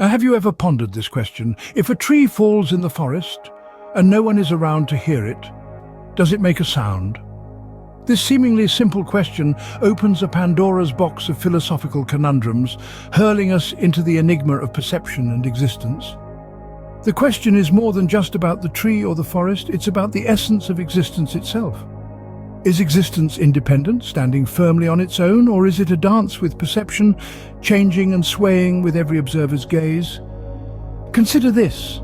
Have you ever pondered this question? If a tree falls in the forest and no one is around to hear it, does it make a sound? This seemingly simple question opens a Pandora's box of philosophical conundrums, hurling us into the enigma of perception and existence. The question is more than just about the tree or the forest, it's about the essence of existence itself. Is existence independent, standing firmly on its own, or is it a dance with perception, changing and swaying with every observer's gaze? Consider this.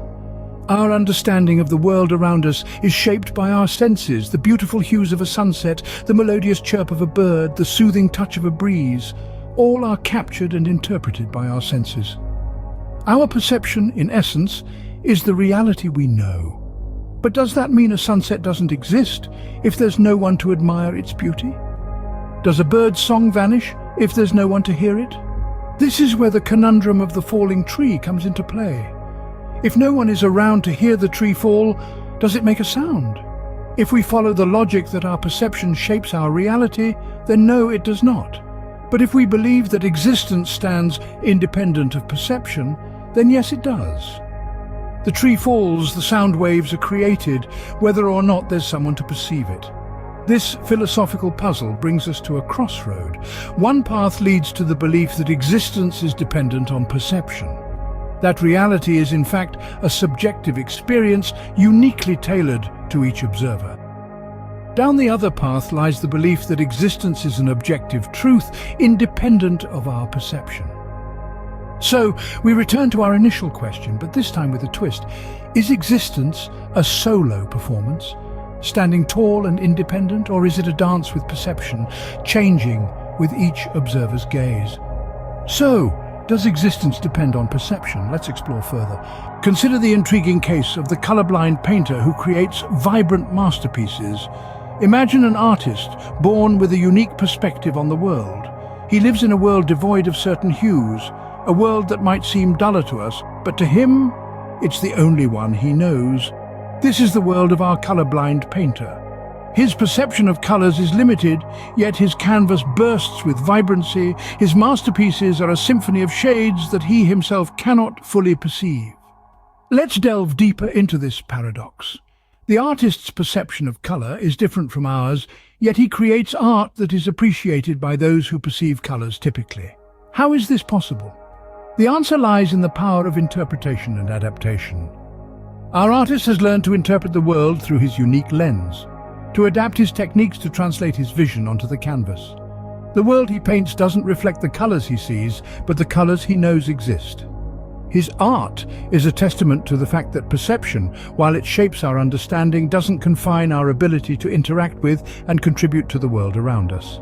Our understanding of the world around us is shaped by our senses, the beautiful hues of a sunset, the melodious chirp of a bird, the soothing touch of a breeze. All are captured and interpreted by our senses. Our perception, in essence, is the reality we know. But does that mean a sunset doesn't exist if there's no one to admire its beauty? Does a bird's song vanish if there's no one to hear it? This is where the conundrum of the falling tree comes into play. If no one is around to hear the tree fall, does it make a sound? If we follow the logic that our perception shapes our reality, then no, it does not. But if we believe that existence stands independent of perception, then yes, it does. The tree falls, the sound waves are created, whether or not there's someone to perceive it. This philosophical puzzle brings us to a crossroad. One path leads to the belief that existence is dependent on perception. That reality is in fact a subjective experience uniquely tailored to each observer. Down the other path lies the belief that existence is an objective truth independent of our perception. So, we return to our initial question, but this time with a twist. Is existence a solo performance, standing tall and independent, or is it a dance with perception, changing with each observer's gaze? So, does existence depend on perception? Let's explore further. Consider the intriguing case of the colorblind painter who creates vibrant masterpieces. Imagine an artist born with a unique perspective on the world. He lives in a world devoid of certain hues, a world that might seem duller to us, but to him, it's the only one he knows. This is the world of our colorblind painter. His perception of colors is limited, yet his canvas bursts with vibrancy. His masterpieces are a symphony of shades that he himself cannot fully perceive. Let's delve deeper into this paradox. The artist's perception of color is different from ours, yet he creates art that is appreciated by those who perceive colors typically. How is this possible? The answer lies in the power of interpretation and adaptation. Our artist has learned to interpret the world through his unique lens, to adapt his techniques to translate his vision onto the canvas. The world he paints doesn't reflect the colors he sees, but the colors he knows exist. His art is a testament to the fact that perception, while it shapes our understanding, doesn't confine our ability to interact with and contribute to the world around us.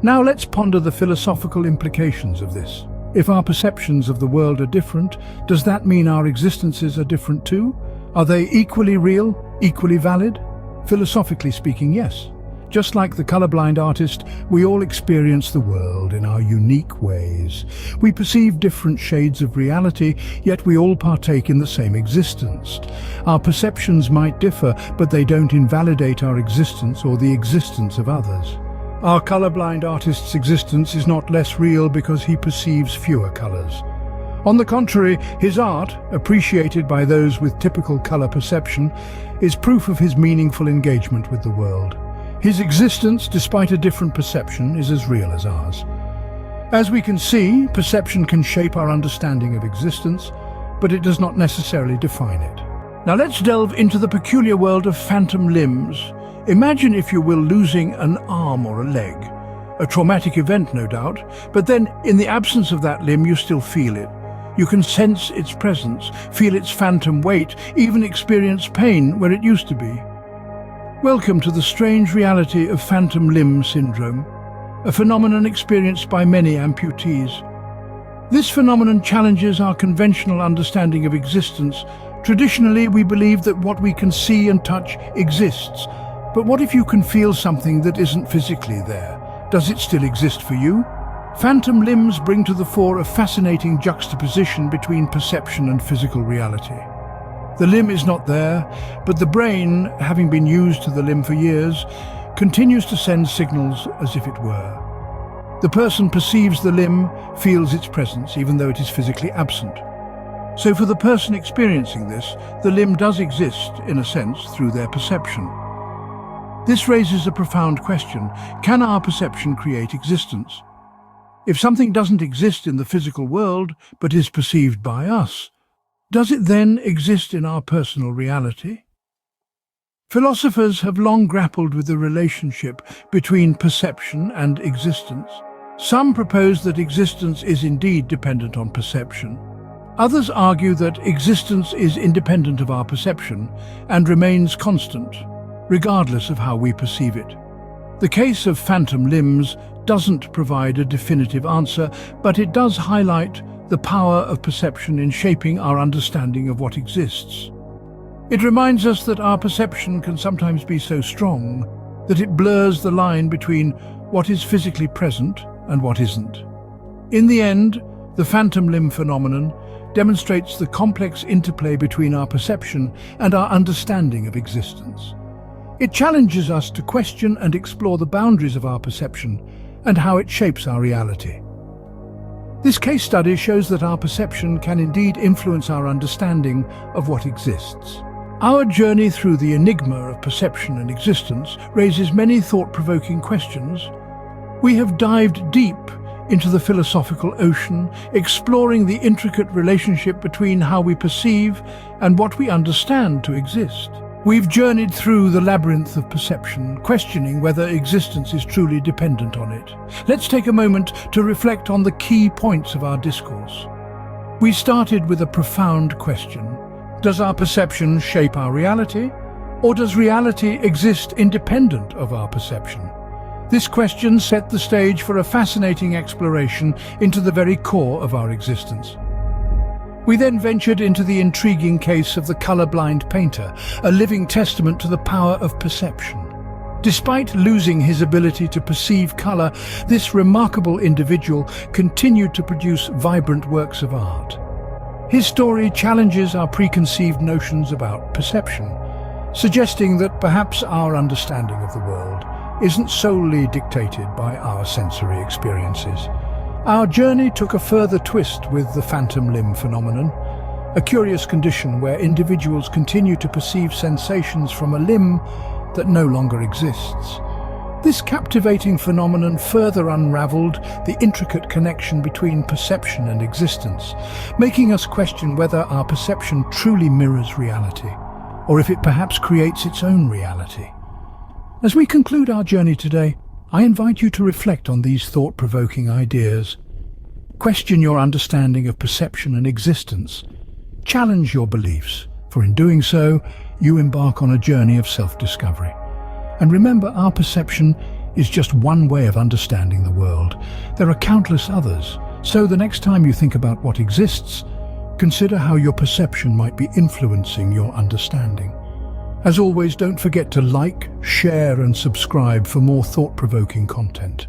Now let's ponder the philosophical implications of this. If our perceptions of the world are different, does that mean our existences are different too? Are they equally real, equally valid? Philosophically speaking, yes. Just like the colorblind artist, we all experience the world in our unique ways. We perceive different shades of reality, yet we all partake in the same existence. Our perceptions might differ, but they don't invalidate our existence or the existence of others. Our colorblind artist's existence is not less real because he perceives fewer colors. On the contrary, his art, appreciated by those with typical color perception, is proof of his meaningful engagement with the world. His existence, despite a different perception, is as real as ours. As we can see, perception can shape our understanding of existence, but it does not necessarily define it. Now let's delve into the peculiar world of phantom limbs. Imagine, if you will, losing an arm or a leg. A traumatic event, no doubt, but then in the absence of that limb you still feel it. You can sense its presence, feel its phantom weight, even experience pain where it used to be. Welcome to the strange reality of phantom limb syndrome, a phenomenon experienced by many amputees. This phenomenon challenges our conventional understanding of existence. Traditionally, we believe that what we can see and touch exists. But what if you can feel something that isn't physically there? Does it still exist for you? Phantom limbs bring to the fore a fascinating juxtaposition between perception and physical reality. The limb is not there, but the brain, having been used to the limb for years, continues to send signals as if it were. The person perceives the limb, feels its presence, even though it is physically absent. So for the person experiencing this, the limb does exist, in a sense, through their perception. This raises a profound question: can our perception create existence? If something doesn't exist in the physical world, but is perceived by us, does it then exist in our personal reality? Philosophers have long grappled with the relationship between perception and existence. Some propose that existence is indeed dependent on perception. Others argue that existence is independent of our perception and remains constant, regardless of how we perceive it. The case of phantom limbs doesn't provide a definitive answer, but it does highlight the power of perception in shaping our understanding of what exists. It reminds us that our perception can sometimes be so strong that it blurs the line between what is physically present and what isn't. In the end, the phantom limb phenomenon demonstrates the complex interplay between our perception and our understanding of existence. It challenges us to question and explore the boundaries of our perception and how it shapes our reality. This case study shows that our perception can indeed influence our understanding of what exists. Our journey through the enigma of perception and existence raises many thought-provoking questions. We have dived deep into the philosophical ocean, exploring the intricate relationship between how we perceive and what we understand to exist. We've journeyed through the labyrinth of perception, questioning whether existence is truly dependent on it. Let's take a moment to reflect on the key points of our discourse. We started with a profound question. Does our perception shape our reality, or does reality exist independent of our perception? This question set the stage for a fascinating exploration into the very core of our existence. We then ventured into the intriguing case of the colorblind painter, a living testament to the power of perception. Despite losing his ability to perceive color, this remarkable individual continued to produce vibrant works of art. His story challenges our preconceived notions about perception, suggesting that perhaps our understanding of the world isn't solely dictated by our sensory experiences. Our journey took a further twist with the phantom limb phenomenon, a curious condition where individuals continue to perceive sensations from a limb that no longer exists. This captivating phenomenon further unraveled the intricate connection between perception and existence, making us question whether our perception truly mirrors reality, or if it perhaps creates its own reality. As we conclude our journey today, I invite you to reflect on these thought-provoking ideas. Question your understanding of perception and existence. Challenge your beliefs, for in doing so, you embark on a journey of self-discovery. And remember, our perception is just one way of understanding the world. There are countless others, so the next time you think about what exists, consider how your perception might be influencing your understanding. As always, don't forget to like, share and subscribe for more thought-provoking content.